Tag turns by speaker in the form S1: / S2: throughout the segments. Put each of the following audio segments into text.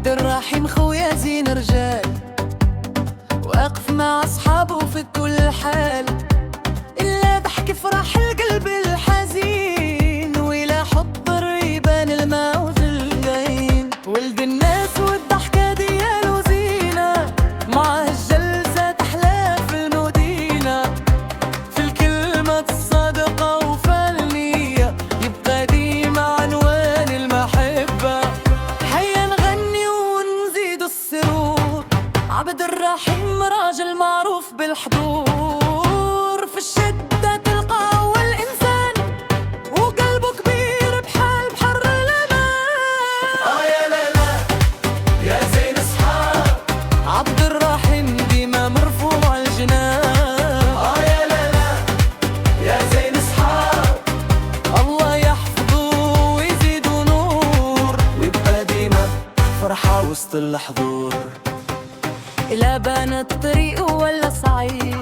S1: الرحيم خويا زين رجال، واقف مع اصحابه في كل حال، الا ضحك فرح القلب الحزين، ولا حب الريبان الموت الجايين. ولد الناس والضحكة ديالو زينة، معاه الجلسة تحلى في المدينة، في الكلمة الصادقة وفي النية، يبقى ديما عنوان المحبة. حيا نغني ونزيد السرور، عبد الرحيم راجل معروف بالحضور، في الشدة تلقاه الإنسان، وقلبه كبير بحال بحر الأمان.
S2: يا لا لا يا زين صحاب،
S1: عبد الرحيم ديما مرفوع الجنان.
S2: يا لا لا يا زين صحاب،
S1: الله يحفظه ويزيده نور،
S2: ويبقى ديما فرحة وسط الحضور.
S1: لا بان الطريق ولا صعيد،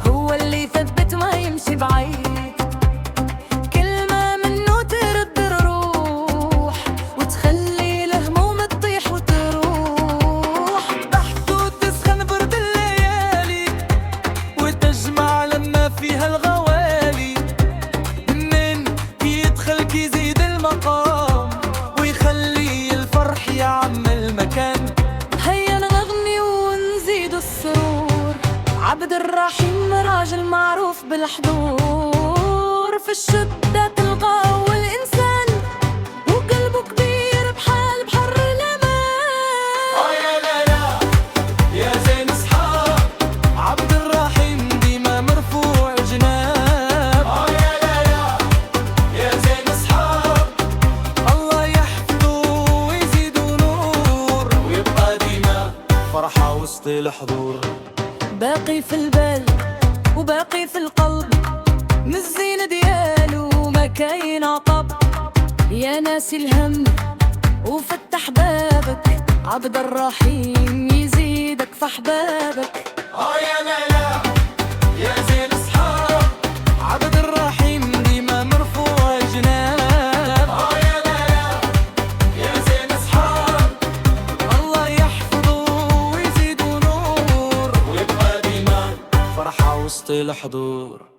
S1: هو اللي ثبت ما يمشي بعيد، كلمة منه ترد الروح، وتخلي الهموم تطيح وتروح. ضحكته تسخن برد الليالي، وتجمع لما فيها الغوالي، من يدخل كيزيد المقام، ويخلي الفرح يعم المكان. هيا نغني ونزيد السرور، عبد الرحيم راجل معروف بالحضور، في الشدة تلقاه الإنسان، وقلبه كبير بحال بحر الأمان.
S2: يا لا لا يا زين صحاب،
S1: عبد الرحيم ديما مرفوع جناب.
S2: يا لا لا يا زين صحاب،
S1: الله يحفظه ويزيده نور،
S2: ويبقى ديما فرحة وسط الحضور.
S1: باقي في البال وباقي في القلب، من الزينة ديالو ما كاين عطب، يا ناسي الهم وفتح بابك، عبد الرحيم يزيدك في احبابك.
S2: يا لا لا يا زين صحاب،
S1: عبد الرحيم ديما مرفوع جناب.
S2: يا لا لا يا زين صحاب،
S1: الله يحفظه ويزيده نور،
S2: ويبقى ديما
S1: فرحة وسط الحضور.